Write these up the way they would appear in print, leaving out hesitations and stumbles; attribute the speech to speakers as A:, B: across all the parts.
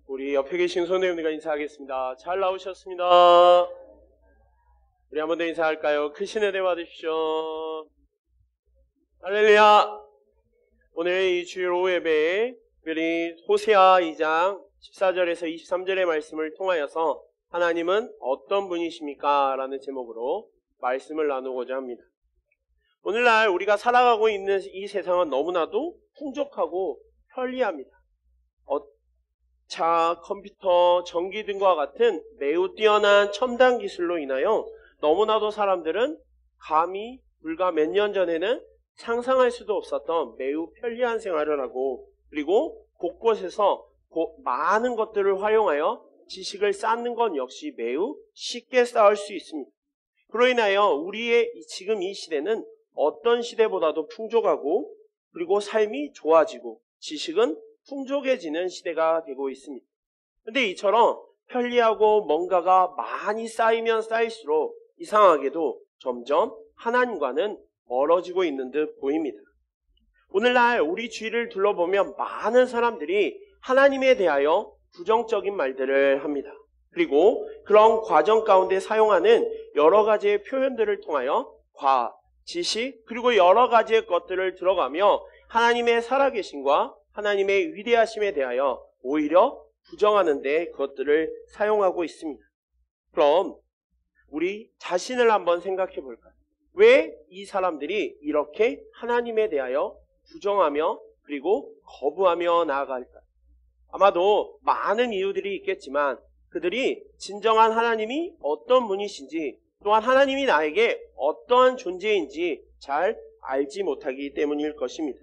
A: 우리 옆에 계신 성도님들과 인사하겠습니다. 잘 나오셨습니다. 우리 한 번 더 인사할까요? 크신 은혜 받으십시오. 할렐루야. 오늘 이 주일 오후 예배에 우리 호세아 2장 14절에서 23절의 말씀을 통하여서 하나님은 어떤 분이십니까? 라는 제목으로 말씀을 나누고자 합니다. 오늘날 우리가 살아가고 있는 이 세상은 너무나도 풍족하고 편리합니다. 차, 컴퓨터, 전기 등과 같은 매우 뛰어난 첨단 기술로 인하여 너무나도 사람들은 감히 불과 몇 년 전에는 상상할 수도 없었던 매우 편리한 생활을 하고, 그리고 곳곳에서 많은 것들을 활용하여 지식을 쌓는 것 역시 매우 쉽게 쌓을 수 있습니다. 그로 인하여 우리의 지금 이 시대는 어떤 시대보다도 풍족하고, 그리고 삶이 좋아지고 지식은 풍족해지는 시대가 되고 있습니다. 근데 이처럼 편리하고 뭔가가 많이 쌓이면 쌓일수록 이상하게도 점점 하나님과는 멀어지고 있는 듯 보입니다. 오늘날 우리 주위를 둘러보면 많은 사람들이 하나님에 대하여 부정적인 말들을 합니다. 그리고 그런 과정 가운데 사용하는 여러 가지의 표현들을 통하여 과학, 지식, 그리고 여러 가지의 것들을 들어가며 하나님의 살아계심과 하나님의 위대하심에 대하여 오히려 부정하는 데 그것들을 사용하고 있습니다. 그럼 우리 자신을 한번 생각해 볼까요? 왜 이 사람들이 이렇게 하나님에 대하여 부정하며 그리고 거부하며 나아갈까요? 아마도 많은 이유들이 있겠지만 그들이 진정한 하나님이 어떤 분이신지, 또한 하나님이 나에게 어떠한 존재인지 잘 알지 못하기 때문일 것입니다.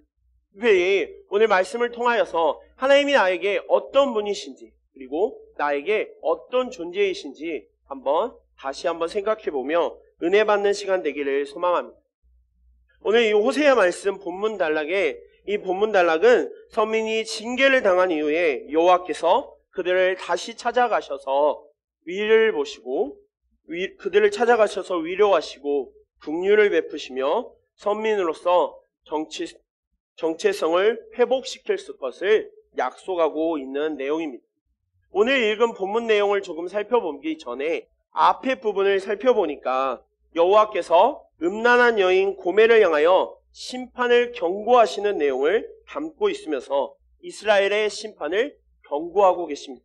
A: 특별히 오늘 말씀을 통하여서 하나님이 나에게 어떤 분이신지, 그리고 나에게 어떤 존재이신지 다시 한번 생각해보며 은혜 받는 시간 되기를 소망합니다. 오늘 이 호세아 말씀 본문 단락에, 이 본문 단락은 선민이 징계를 당한 이후에 여호와께서 그들을 다시 찾아가셔서 위를 보시고 그들을 찾아가셔서 위로하시고 긍휼을 베푸시며 선민으로서 정체성을 회복시킬 것을 약속하고 있는 내용입니다. 오늘 읽은 본문 내용을 조금 살펴보기 전에 앞에 부분을 살펴보니까 여호와께서 음란한 여인 고멜을 향하여 심판을 경고하시는 내용을 담고 있으면서 이스라엘의 심판을 경고하고 계십니다.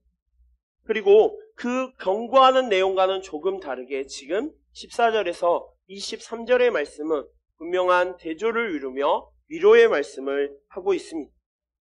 A: 그리고 그 경고하는 내용과는 조금 다르게 지금 14절에서 23절의 말씀은 분명한 대조를 이루며 위로의 말씀을 하고 있습니다.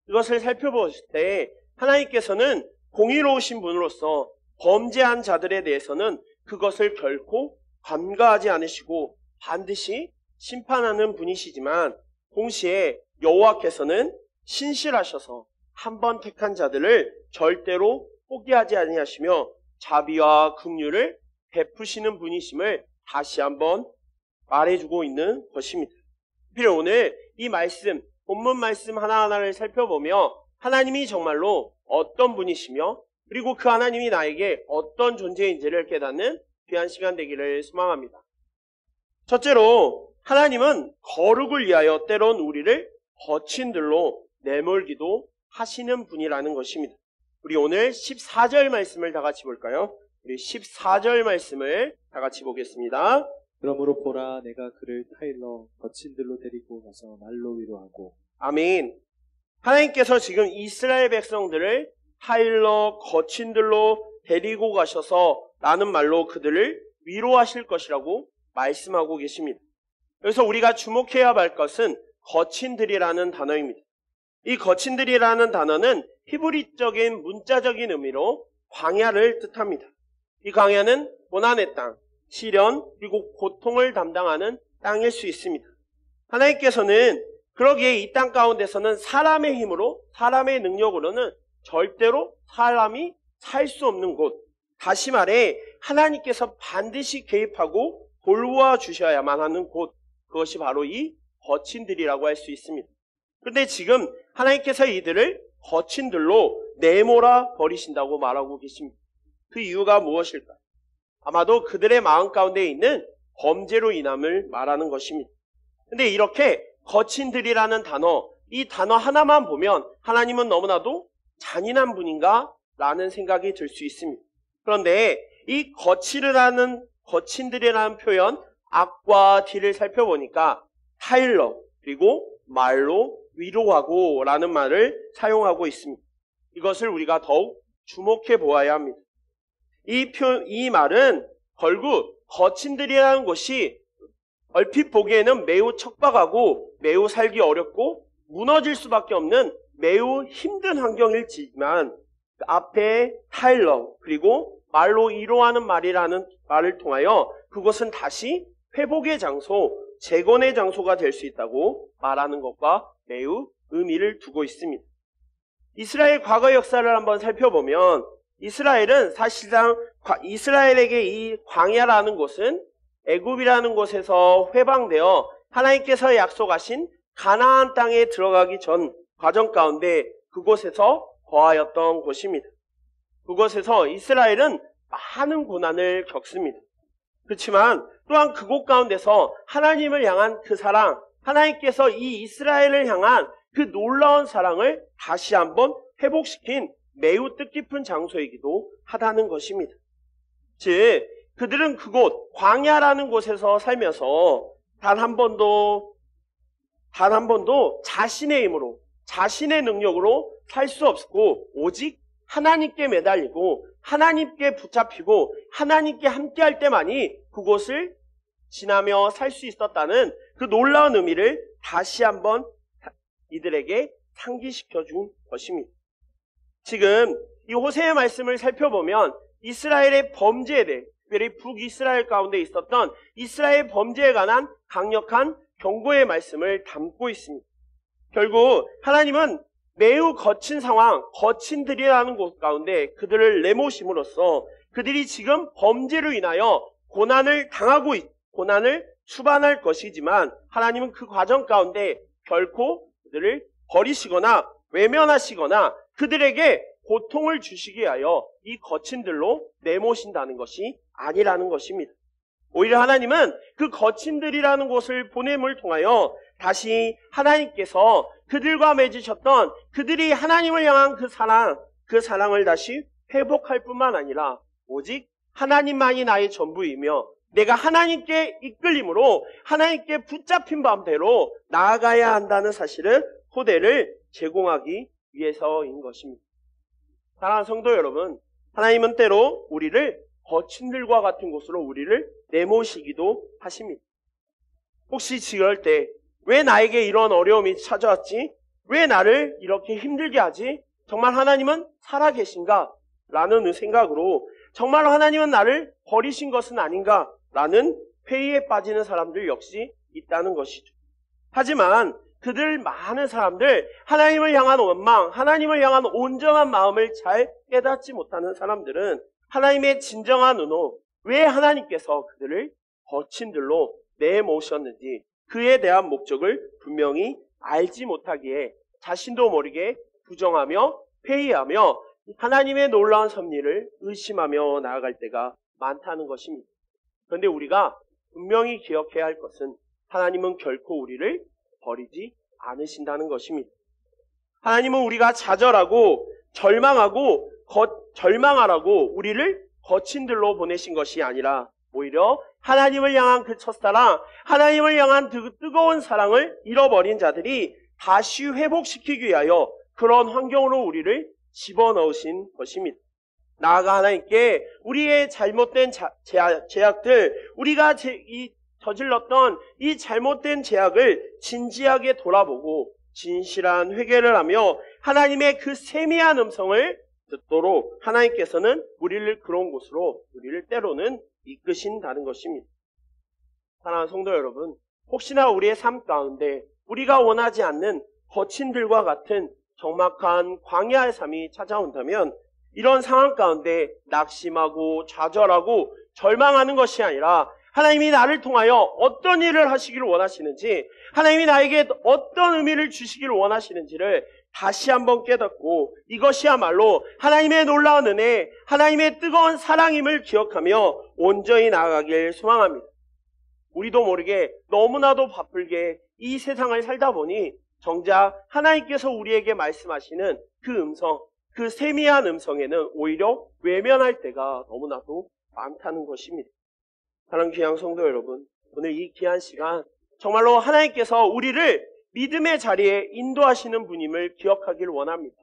A: 이것을 살펴보실 때 하나님께서는 공의로우신 분으로서 범죄한 자들에 대해서는 그것을 결코 관가하지 않으시고 반드시 심판하는 분이시지만, 동시에 여호와께서는 신실하셔서 한번 택한 자들을 절대로 포기하지 아니하시며 자비와 긍휼을 베푸시는 분이심을 다시 한번 말해주고 있는 것입니다. 특별히 오늘 이 말씀, 본문 말씀 하나하나를 살펴보며 하나님이 정말로 어떤 분이시며 그리고 그 하나님이 나에게 어떤 존재인지를 깨닫는 귀한 시간 되기를 소망합니다. 첫째로 하나님은 거룩을 위하여 때론 우리를 거친 들로 내몰기도 하시는 분이라는 것입니다. 우리 오늘 14절 말씀을 다 같이 볼까요? 우리 14절 말씀을 다 같이 보겠습니다.
B: 그러므로 보라, 내가 그를 타일러 거친 들로 데리고 가서 말로 위로하고.
A: 아멘. 하나님께서 지금 이스라엘 백성들을 타일러 거친 들로 데리고 가셔서 라는 말로 그들을 위로하실 것이라고 말씀하고 계십니다. 그래서 우리가 주목해야 할 것은 거친 들이라는 단어입니다. 이 거친 들이라는 단어는 히브리적인 문자적인 의미로 광야를 뜻합니다. 이 광야는 고난의 땅, 시련, 그리고 고통을 담당하는 땅일 수 있습니다. 하나님께서는 그러기에 이 땅 가운데서는 사람의 힘으로, 사람의 능력으로는 절대로 사람이 살 수 없는 곳, 다시 말해 하나님께서 반드시 개입하고 돌보아 주셔야만 하는 곳, 그것이 바로 이 거친 들이라고 할 수 있습니다. 그런데 지금 하나님께서 이들을 거친 들로 내몰아 버리신다고 말하고 계십니다. 그 이유가 무엇일까요? 아마도 그들의 마음 가운데 있는 범죄로 인함을 말하는 것입니다. 그런데 이렇게 거친 들이라는 단어, 이 단어 하나만 보면 하나님은 너무나도 잔인한 분인가, 라는 생각이 들 수 있습니다. 그런데 이 거친들이라는 표현 악과 뒤를 살펴보니까 타일러 그리고 말로 위로하고 라는 말을 사용하고 있습니다. 이것을 우리가 더욱 주목해 보아야 합니다. 이 말은 결국 거친들이라는 것이 얼핏 보기에는 매우 척박하고 매우 살기 어렵고 무너질 수밖에 없는 매우 힘든 환경일지만 그 앞에 타일러 그리고 말로 위로하는 말이라는 말을 통하여 그것은 다시 회복의 장소, 재건의 장소가 될 수 있다고 말하는 것과 매우 의미를 두고 있습니다. 이스라엘 과거 역사를 한번 살펴보면 이스라엘은 사실상 이스라엘에게 이 광야라는 곳은 애굽이라는 곳에서 회방되어 하나님께서 약속하신 가나안 땅에 들어가기 전 과정 가운데 그곳에서 거하였던 곳입니다. 그곳에서 이스라엘은 많은 고난을 겪습니다. 그렇지만 또한 그곳 가운데서 하나님을 향한 그 사랑, 하나님께서 이 이스라엘을 향한 그 놀라운 사랑을 다시 한번 회복시킨 매우 뜻깊은 장소이기도 하다는 것입니다. 즉 그들은 그곳 광야라는 곳에서 살면서 단 한 번도 자신의 힘으로 자신의 능력으로 살 수 없고 오직 하나님께 매달리고 하나님께 붙잡히고 하나님께 함께할 때만이 그곳을 지나며 살 수 있었다는 그 놀라운 의미를 다시 한번 이들에게 상기시켜 준 것입니다. 지금 이 호세의 말씀을 살펴보면 이스라엘의 범죄에 대해 특별히 북이스라엘 가운데 있었던 이스라엘 범죄에 관한 강력한 경고의 말씀을 담고 있습니다. 결국 하나님은 매우 거친 상황, 거친들이라는 곳 가운데 그들을 내모심으로써 그들이 지금 범죄로 인하여 고난을 수반할 것이지만 하나님은 그 과정 가운데 결코 그들을 버리시거나 외면하시거나 그들에게 고통을 주시기 위하여 이 거친들로 내모신다는 것이 아니라는 것입니다. 오히려 하나님은 그 거친들이라는 곳을 보냄을 통하여 다시 하나님께서 그들과 맺으셨던 그들이 하나님을 향한 그 사랑을 다시 회복할 뿐만 아니라 오직 하나님만이 나의 전부이며 내가 하나님께 이끌림으로 하나님께 붙잡힌 밤대로 나아가야 한다는 사실을 토대를 제공하기 위해서인 것입니다. 사랑하는 성도 여러분, 하나님은 때로 우리를 거친들과 같은 곳으로 우리를 내모시기도 하십니다. 혹시 지금 때 왜 나에게 이런 어려움이 찾아왔지? 왜 나를 이렇게 힘들게 하지? 정말 하나님은 살아계신가? 라는 생각으로 정말 하나님은 나를 버리신 것은 아닌가? 라는 회의에 빠지는 사람들 역시 있다는 것이죠. 하지만 그들 많은 사람들, 하나님을 향한 원망, 하나님을 향한 온전한 마음을 잘 깨닫지 못하는 사람들은 하나님의 진정한 의도, 왜 하나님께서 그들을 거친들로 내모셨는지 그에 대한 목적을 분명히 알지 못하기에 자신도 모르게 부정하며 회의하며 하나님의 놀라운 섭리를 의심하며 나아갈 때가 많다는 것입니다. 그런데 우리가 분명히 기억해야 할 것은 하나님은 결코 우리를 버리지 않으신다는 것입니다. 하나님은 우리가 좌절하고 절망하라고 우리를 거친들로 보내신 것이 아니라 오히려 하나님을 향한 그 첫사랑, 하나님을 향한 그 뜨거운 사랑을 잃어버린 자들이 다시 회복시키기 위하여 그런 환경으로 우리를 집어넣으신 것입니다. 나아가 하나님께 우리의 잘못된 죄악들, 우리가 저질렀던 이 잘못된 죄악을 진지하게 돌아보고 진실한 회개를 하며 하나님의 그 세미한 음성을 듣도록 하나님께서는 우리를 그런 곳으로 우리를 때로는 이끄신다는 것입니다. 사랑하는 성도 여러분, 혹시나 우리의 삶 가운데 우리가 원하지 않는 거친들과 같은 적막한 광야의 삶이 찾아온다면 이런 상황 가운데 낙심하고 좌절하고 절망하는 것이 아니라 하나님이 나를 통하여 어떤 일을 하시기를 원하시는지, 하나님이 나에게 어떤 의미를 주시기를 원하시는지를 다시 한번 깨닫고 이것이야말로 하나님의 놀라운 은혜, 하나님의 뜨거운 사랑임을 기억하며 온전히 나아가길 소망합니다. 우리도 모르게 너무나도 바쁘게 이 세상을 살다 보니 정작 하나님께서 우리에게 말씀하시는 그 음성, 그 세미한 음성에는 오히려 외면할 때가 너무나도 많다는 것입니다. 사랑하는 귀한 성도 여러분, 오늘 이 귀한 시간 정말로 하나님께서 우리를 믿음의 자리에 인도하시는 분임을 기억하길 원합니다.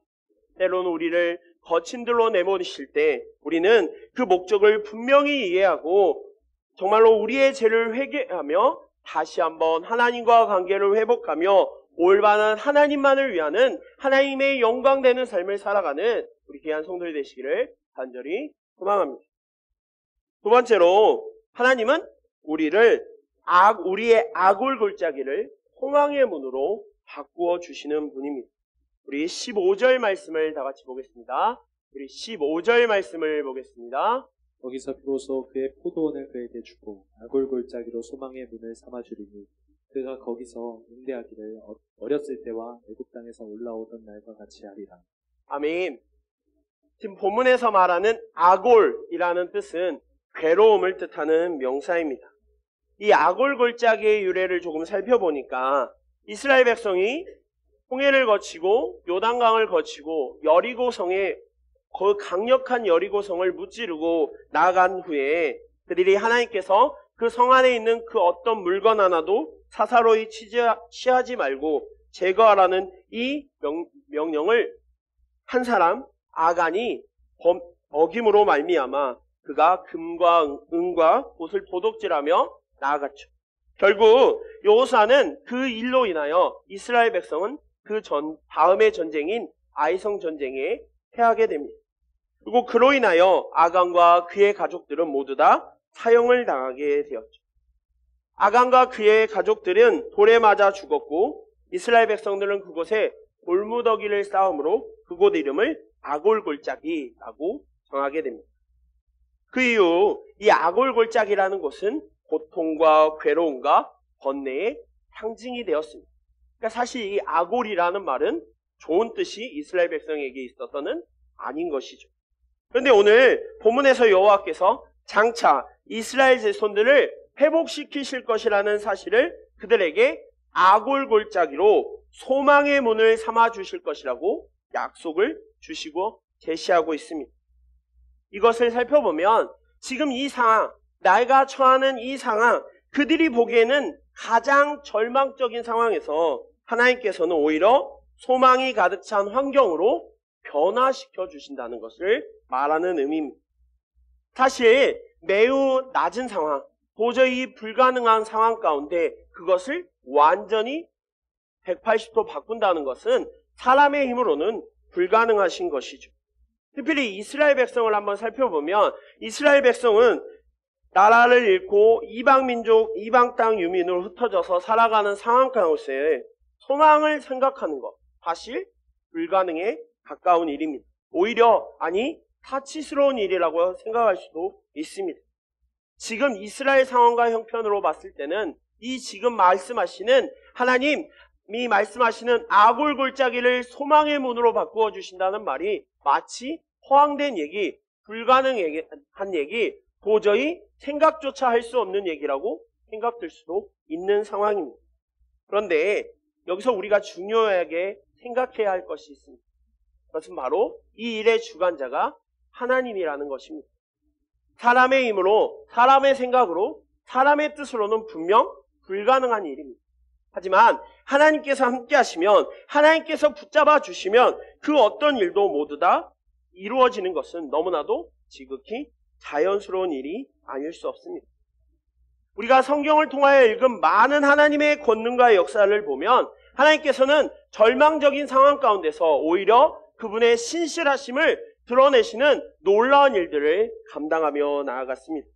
A: 때로는 우리를 거친 들로 내모실 때 우리는 그 목적을 분명히 이해하고 정말로 우리의 죄를 회개하며 다시 한번 하나님과 관계를 회복하며 올바른 하나님만을 위하는 하나님의 영광되는 삶을 살아가는 우리 귀한 성도들 되시기를 간절히 소망합니다. 두 번째로 하나님은 우리의 악올 골짜기를 소망의 문으로 바꾸어 주시는 분입니다. 우리 15절 말씀을 다 같이 보겠습니다. 우리 15절 말씀을 보겠습니다.
B: 거기서 비로소 그의 포도원을 그에게 주고 악올 골짜기로 소망의 문을 삼아주리니 그가 거기서 응대하기를 어렸을 때와 애굽 땅에서 올라오던 날과 같이 하리라.
A: 아멘. 지금 본문에서 말하는 악올이라는 뜻은 괴로움을 뜻하는 명사입니다. 이 악올 골짜기의 유래를 조금 살펴보니까 이스라엘 백성이 홍해를 거치고 요단강을 거치고 여리고성에 그 강력한 여리고성을 무찌르고 나아간 후에 그들이 하나님께서 그 성 안에 있는 그 어떤 물건 하나도 사사로이 취하지 말고 제거하라는 이 명령을 한 사람 아간이 어김으로 말미암아 그가 금과 은과 옷을 도둑질하며 나아갔죠. 결국 여호수아는 그 일로 인하여 이스라엘 백성은 그 다음의 전쟁인 아이성 전쟁에 패하게 됩니다. 그리고 그로 인하여 아간과 그의 가족들은 모두 다 사형을 당하게 되었죠. 아간과 그의 가족들은 돌에 맞아 죽었고 이스라엘 백성들은 그곳에 돌무더기를 쌓음으로 그곳 이름을 악올골짜기라고 정하게 됩니다. 그 이후 이 악올골짜기라는 곳은 고통과 괴로움과 번뇌의 상징이 되었습니다. 그러니까 사실 이 악올이라는 말은 좋은 뜻이 이스라엘 백성에게 있어서는 아닌 것이죠. 그런데 오늘 본문에서 여호와께서 장차 이스라엘 자손들을 회복시키실 것이라는 사실을 그들에게 악올골짜기로 소망의 문을 삼아 주실 것이라고 약속을 주시고 제시하고 있습니다. 이것을 살펴보면 지금 이 상황, 내가 처하는 이 상황, 그들이 보기에는 가장 절망적인 상황에서 하나님께서는 오히려 소망이 가득 찬 환경으로 변화시켜 주신다는 것을 말하는 의미입니다. 사실 매우 낮은 상황, 도저히 불가능한 상황 가운데 그것을 완전히 180도 바꾼다는 것은 사람의 힘으로는 불가능하신 것이죠. 특별히 이스라엘 백성을 한번 살펴보면 이스라엘 백성은 나라를 잃고 이방민족, 이방 땅 유민으로 흩어져서 살아가는 상황 가운데 소망을 생각하는 것, 사실 불가능에 가까운 일입니다. 오히려 사치스러운 일이라고 생각할 수도 있습니다. 지금 이스라엘 상황과 형편으로 봤을 때는 이 지금 말씀하시는 하나님이 말씀하시는 악올골짜기를 소망의 문으로 바꾸어 주신다는 말이 마치 허황된 얘기, 불가능한 얘기, 도저히 생각조차 할 수 없는 얘기라고 생각될 수도 있는 상황입니다. 그런데 여기서 우리가 중요하게 생각해야 할 것이 있습니다. 그것은 바로 이 일의 주관자가 하나님이라는 것입니다. 사람의 힘으로, 사람의 생각으로, 사람의 뜻으로는 분명 불가능한 일입니다. 하지만 하나님께서 함께 하시면, 하나님께서 붙잡아 주시면 그 어떤 일도 모두 다 이루어지는 것은 너무나도 지극히 자연스러운 일이 아닐 수 없습니다. 우리가 성경을 통하여 읽은 많은 하나님의 권능과 역사를 보면 하나님께서는 절망적인 상황 가운데서 오히려 그분의 신실하심을 드러내시는 놀라운 일들을 감당하며 나아갔습니다.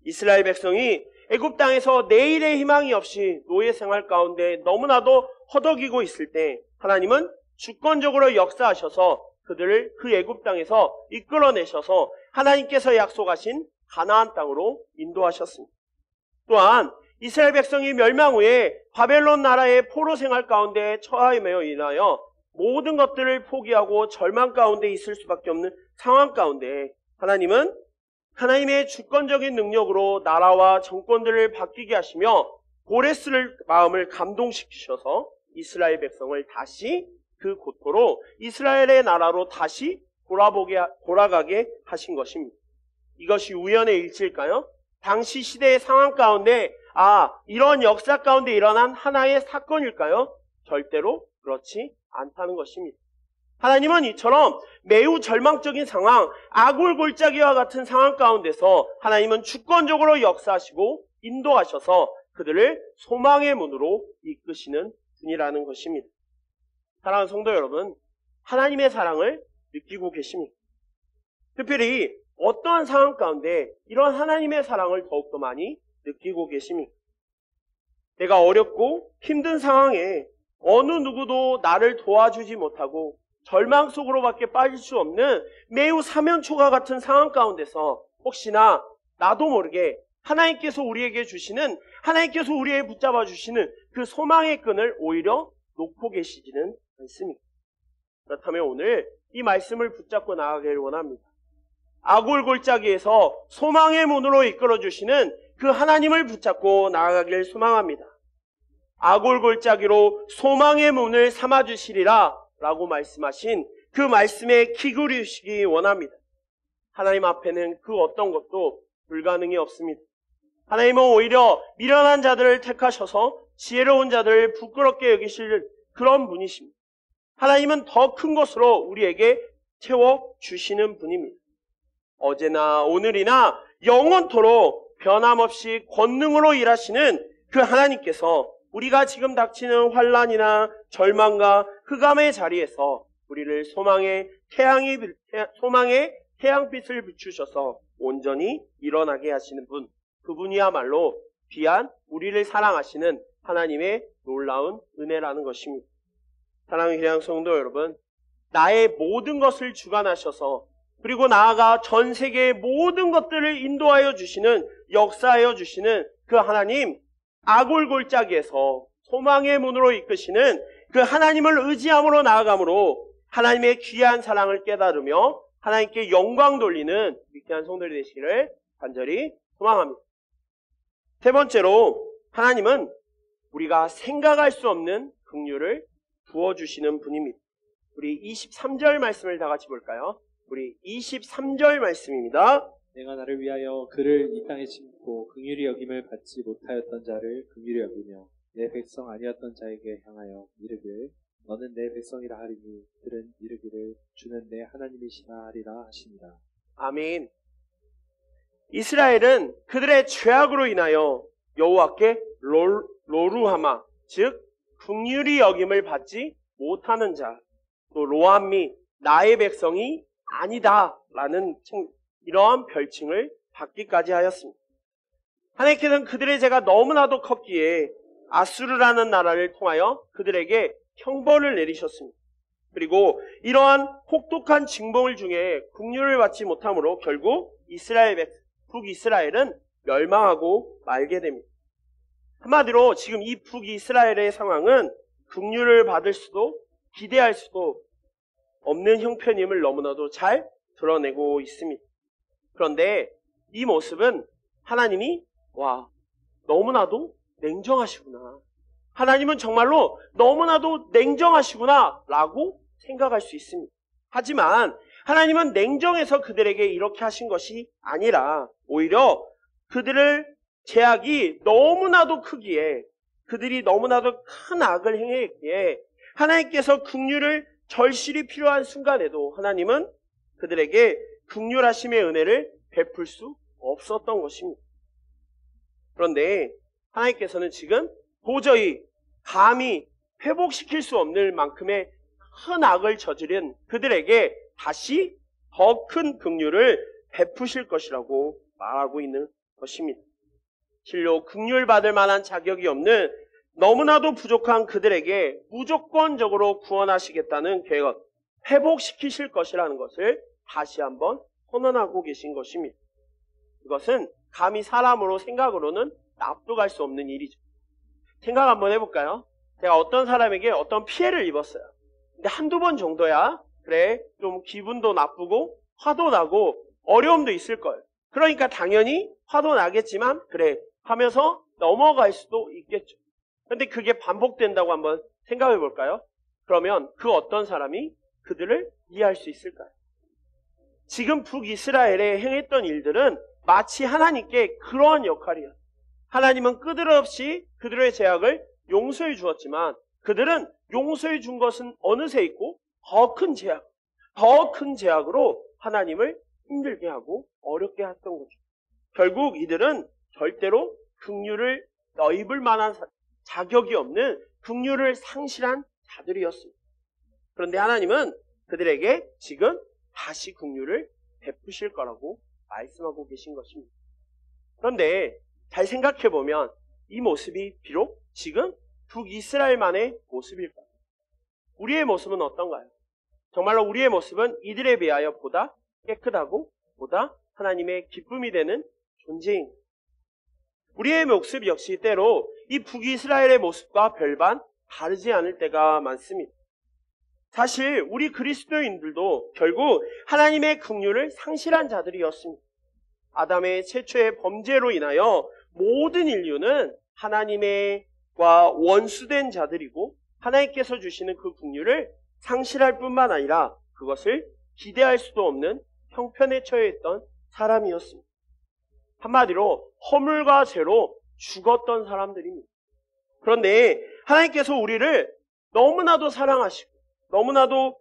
A: 이스라엘 백성이 애굽 땅에서 내일의 희망이 없이 노예 생활 가운데 너무나도 허덕이고 있을 때 하나님은 주권적으로 역사하셔서 그들을 그 애굽 땅에서 이끌어내셔서 하나님께서 약속하신 가나안 땅으로 인도하셨습니다. 또한 이스라엘 백성이 멸망 후에 바벨론 나라의 포로 생활 가운데 처함으로 인하여 모든 것들을 포기하고 절망 가운데 있을 수밖에 없는 상황 가운데 하나님은 하나님의 주권적인 능력으로 나라와 정권들을 바뀌게 하시며 고레스를 마음을 감동시키셔서 이스라엘 백성을 다시 그 고토로 이스라엘의 나라로 다시 돌아가게 하신 것입니다. 이것이 우연의 일치일까요? 당시 시대의 상황 가운데 이런 역사 가운데 일어난 하나의 사건일까요? 절대로 그렇지 않다는 것입니다. 하나님은 이처럼 매우 절망적인 상황, 아골골짜기와 같은 상황 가운데서 하나님은 주권적으로 역사하시고 인도하셔서 그들을 소망의 문으로 이끄시는 분이라는 것입니다. 사랑하는 성도 여러분, 하나님의 사랑을 느끼고 계십니까? 특별히 어떠한 상황 가운데 이런 하나님의 사랑을 더욱더 많이 느끼고 계십니까? 내가 어렵고 힘든 상황에 어느 누구도 나를 도와주지 못하고 절망 속으로밖에 빠질 수 없는 매우 사면초가 같은 상황 가운데서 혹시나 나도 모르게 하나님께서 우리에게 주시는, 하나님께서 우리에게 붙잡아 주시는 그 소망의 끈을 오히려 놓고 계시지는 않습니까? 그렇다면 오늘 이 말씀을 붙잡고 나아가기를 원합니다. 아골골짜기에서 소망의 문으로 이끌어 주시는 그 하나님을 붙잡고 나아가기를 소망합니다. 아골골짜기로 소망의 문을 삼아 주시리라 라고 말씀하신 그 말씀에 귀 기울이시기 원합니다. 하나님 앞에는 그 어떤 것도 불가능이 없습니다. 하나님은 오히려 미련한 자들을 택하셔서 지혜로운 자들을 부끄럽게 여기실 그런 분이십니다. 하나님은 더 큰 것으로 우리에게 채워주시는 분입니다. 어제나 오늘이나 영원토록 변함없이 권능으로 일하시는 그 하나님께서 우리가 지금 닥치는 환난이나 절망과 흑암의 자리에서 우리를 소망의 태양빛을 비추셔서 온전히 일어나게 하시는 분, 그분이야말로 귀한 우리를 사랑하시는 하나님의 놀라운 은혜라는 것입니다. 사랑하는 그냥 성도 여러분, 나의 모든 것을 주관하셔서 그리고 나아가 전 세계의 모든 것들을 인도하여 주시는, 역사하여 주시는 그 하나님, 아골골짜기에서 소망의 문으로 이끄시는 그 하나님을 의지함으로 나아감으로 하나님의 귀한 사랑을 깨달으며 하나님께 영광 돌리는 귀한 성도들이 되시기를 간절히 소망합니다. 세 번째로 하나님은 우리가 생각할 수 없는 긍휼을 부어주시는 분입니다. 우리 23절 말씀을 다 같이 볼까요? 우리 23절 말씀입니다.
B: 내가 나를 위하여 그를 이 땅에 심고 긍휼히 여김을 받지 못하였던 자를 긍휼히 여기며 내 백성 아니었던 자에게 향하여 이르길 너는 내 백성이라 하리니 그들은 이르기를 주는 내 하나님이시라 하리라 하십니다.
A: 아멘. 이스라엘은 그들의 죄악으로 인하여 여호와께 로루하마, 즉 긍휼히 여김을 받지 못하는 자, 또 로암미, 나의 백성이 아니다라는 이러한 별칭을 받기까지 하였습니다. 하나님께서는 그들의 죄가 너무나도 컸기에 아수르라는 나라를 통하여 그들에게 형벌을 내리셨습니다. 그리고 이러한 혹독한 징벌 중에 긍휼을 받지 못함으로 결국 북이스라엘은 멸망하고 말게 됩니다. 한마디로 지금 이 북이스라엘의 상황은 긍휼을 받을 수도 기대할 수도 없는 형편임을 너무나도 잘 드러내고 있습니다. 그런데 이 모습은 하나님이 너무나도 냉정하시구나. 하나님은 정말로 너무나도 냉정하시구나 라고 생각할 수 있습니다. 하지만 하나님은 냉정해서 그들에게 이렇게 하신 것이 아니라 오히려 그들의 죄악이 너무나도 크기에 그들이 너무나도 큰 악을 행했기에 하나님께서 긍휼을 절실히 필요한 순간에도 하나님은 그들에게 긍휼하심의 은혜를 베풀 수 없었던 것입니다. 그런데 하나님께서는 지금 도저히 감히 회복시킬 수 없는 만큼의 큰 악을 저지른 그들에게 다시 더 큰 긍휼을 베푸실 것이라고 말하고 있는 것입니다. 실로 긍휼 받을 만한 자격이 없는 너무나도 부족한 그들에게 무조건적으로 구원하시겠다는 계획, 회복시키실 것이라는 것을 다시 한번 선언하고 계신 것입니다. 이것은 감히 사람으로 생각으로는 납득할 수 없는 일이죠. 생각 한번 해볼까요? 제가 어떤 사람에게 어떤 피해를 입었어요. 근데 한두 번 정도야 그래 좀 기분도 나쁘고 화도 나고 어려움도 있을 거예요. 그러니까 당연히 화도 나겠지만 그래 하면서 넘어갈 수도 있겠죠. 근데 그게 반복된다고 한번 생각해 볼까요? 그러면 그 어떤 사람이 그들을 이해할 수 있을까요? 지금 북이스라엘에 행했던 일들은 마치 하나님께 그러한 역할이에요. 하나님은 끝없이 그들의 죄악을 용서해 주었지만 그들은 용서해 준 것은 어느새 있고 더 큰 죄악, 더 큰 죄악으로 하나님을 힘들게 하고 어렵게 했던 거죠. 결국 이들은 절대로 긍휼을 너입을 만한 자격이 없는 긍휼을 상실한 자들이었습니다. 그런데 하나님은 그들에게 지금 다시 긍휼을 베푸실 거라고 말씀하고 계신 것입니다. 그런데 잘 생각해보면 이 모습이 비록 지금 북이스라엘만의 모습일까요? 우리의 모습은 어떤가요? 정말로 우리의 모습은 이들에 비하여 보다 깨끗하고 보다 하나님의 기쁨이 되는 존재입니다. 우리의 모습 역시 때로 이 북이스라엘의 모습과 별반 다르지 않을 때가 많습니다. 사실 우리 그리스도인들도 결국 하나님의 긍휼을 상실한 자들이었습니다. 아담의 최초의 범죄로 인하여 모든 인류는 하나님과 원수된 자들이고 하나님께서 주시는 그 긍휼을 상실할 뿐만 아니라 그것을 기대할 수도 없는 형편에 처해 있던 사람이었습니다. 한마디로 허물과 죄로 죽었던 사람들입니다. 그런데 하나님께서 우리를 너무나도 사랑하시고 너무나도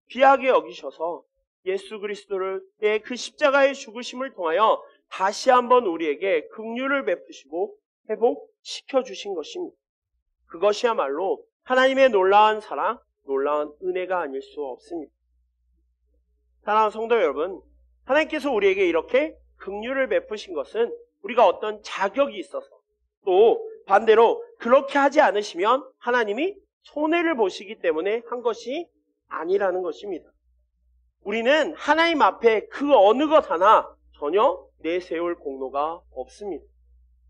A: 귀하게 여기셔서 예수 그리스도의 그 십자가의 죽으심을 통하여 다시 한번 우리에게 긍휼을 베푸시고 회복시켜 주신 것입니다. 그것이야말로 하나님의 놀라운 사랑, 놀라운 은혜가 아닐 수 없습니다. 사랑하는 성도 여러분, 하나님께서 우리에게 이렇게 긍휼을 베푸신 것은 우리가 어떤 자격이 있어서 또 반대로 그렇게 하지 않으시면 하나님이 손해를 보시기 때문에 한 것이 아니라는 것입니다. 우리는 하나님 앞에 그 어느 것 하나 전혀 내세울 공로가 없습니다.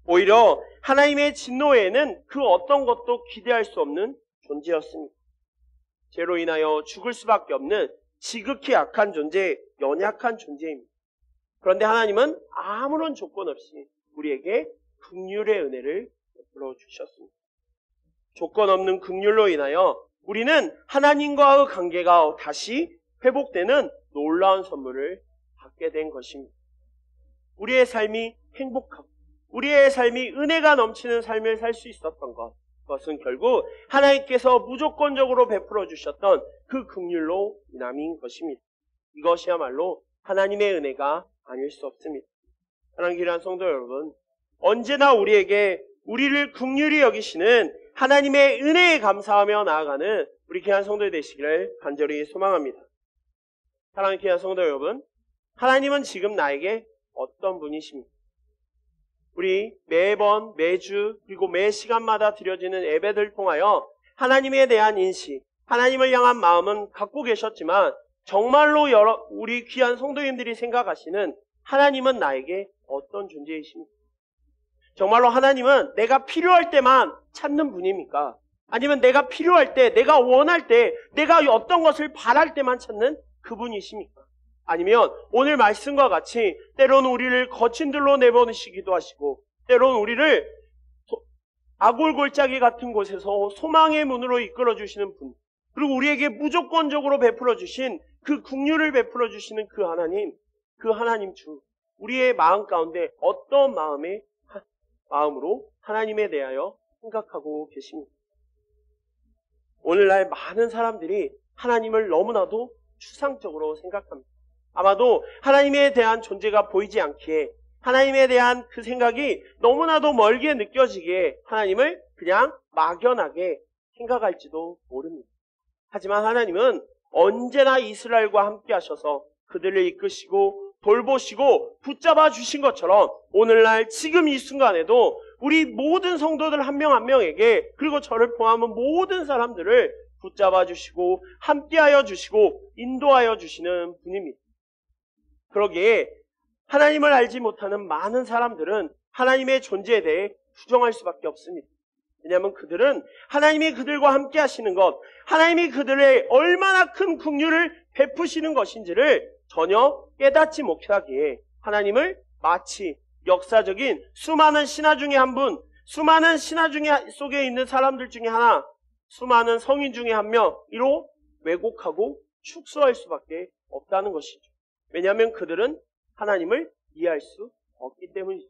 A: 오히려 하나님의 진노에는 그 어떤 것도 기대할 수 없는 존재였습니다. 죄로 인하여 죽을 수밖에 없는 지극히 약한 존재, 연약한 존재입니다. 그런데 하나님은 아무런 조건 없이 우리에게 긍휼의 은혜를 베풀어 주셨습니다. 조건 없는 긍휼로 인하여 우리는 하나님과의 관계가 다시 회복되는 놀라운 선물을 받게 된 것입니다. 우리의 삶이 행복하고 우리의 삶이 은혜가 넘치는 삶을 살 수 있었던 것, 그것은 결국 하나님께서 무조건적으로 베풀어 주셨던 그 긍휼로 인함인 것입니다. 이것이야말로 하나님의 은혜가 아닐 수 없습니다. 사랑하는 귀한 성도 여러분, 언제나 우리에게 우리를 긍휼히 여기시는 하나님의 은혜에 감사하며 나아가는 우리 귀한 성도 되시기를 간절히 소망합니다. 사랑하는 귀한 성도 여러분, 하나님은 지금 나에게 어떤 분이십니까? 우리 매번, 매주, 그리고 매 시간마다 드려지는 예배를 통하여 하나님에 대한 인식, 하나님을 향한 마음은 갖고 계셨지만 정말로 우리 귀한 성도님들이 생각하시는 하나님은 나에게 어떤 존재이십니까? 정말로 하나님은 내가 필요할 때만 찾는 분입니까? 아니면 내가 필요할 때, 내가 원할 때, 내가 어떤 것을 바랄 때만 찾는 그분이십니까? 아니면 오늘 말씀과 같이 때로는 우리를 거친 들로 내보내시기도 하시고 때로는 우리를 아골골짜기 같은 곳에서 소망의 문으로 이끌어 주시는 분, 그리고 우리에게 무조건적으로 베풀어 주신 그 긍휼을 베풀어 주시는 그 하나님 주, 우리의 마음 가운데 어떤 마음으로 하나님에 대하여 생각하고 계십니까? 오늘날 많은 사람들이 하나님을 너무나도 추상적으로 생각합니다. 아마도 하나님에 대한 존재가 보이지 않기에 하나님에 대한 그 생각이 너무나도 멀게 느껴지기에 하나님을 그냥 막연하게 생각할지도 모릅니다. 하지만 하나님은 언제나 이스라엘과 함께 하셔서 그들을 이끄시고 돌보시고 붙잡아 주신 것처럼 오늘날 지금 이 순간에도 우리 모든 성도들 한 명 한 명에게, 그리고 저를 포함한 모든 사람들을 붙잡아 주시고 함께하여 주시고 인도하여 주시는 분입니다. 그러기에 하나님을 알지 못하는 많은 사람들은 하나님의 존재에 대해 부정할 수밖에 없습니다. 왜냐하면 그들은 하나님이 그들과 함께 하시는 것, 하나님이 그들의 얼마나 큰 긍휼을 베푸시는 것인지를 전혀 깨닫지 못하기에 하나님을 마치 역사적인 수많은 신화 중에 한 분, 수많은 신화 속에 있는 사람들 중에 하나, 수많은 성인 중에 한 명으로 왜곡하고 축소할 수밖에 없다는 것이죠. 왜냐하면 그들은 하나님을 이해할 수 없기 때문이죠.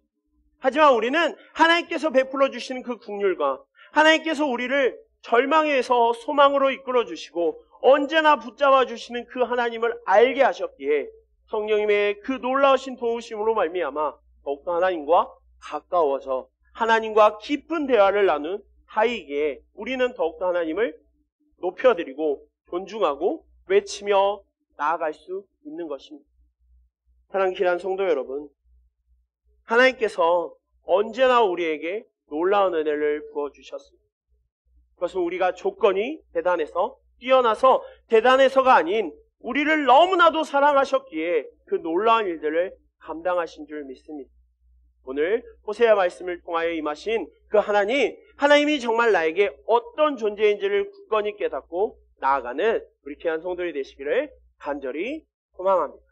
A: 하지만 우리는 하나님께서 베풀어 주시는 그 긍휼과 하나님께서 우리를 절망에서 소망으로 이끌어 주시고 언제나 붙잡아 주시는 그 하나님을 알게 하셨기에 성령님의 그 놀라우신 도우심으로 말미암아 더욱더 하나님과 가까워져 하나님과 깊은 대화를 나눈 사이기에 우리는 더욱더 하나님을 높여드리고 존중하고 외치며 나아갈 수 있는 것입니다. 사랑하는 귀한 성도 여러분, 하나님께서 언제나 우리에게 놀라운 은혜를 부어주셨습니다. 그것은 우리가 조건이 대단해서 뛰어나서 대단해서가 아닌 우리를 너무나도 사랑하셨기에 그 놀라운 일들을 감당하신 줄 믿습니다. 오늘 호세아 말씀을 통하여 임하신 그 하나님이 정말 나에게 어떤 존재인지를 굳건히 깨닫고 나아가는 우리 귀한 성도들이 되시기를 간절히 소망합니다.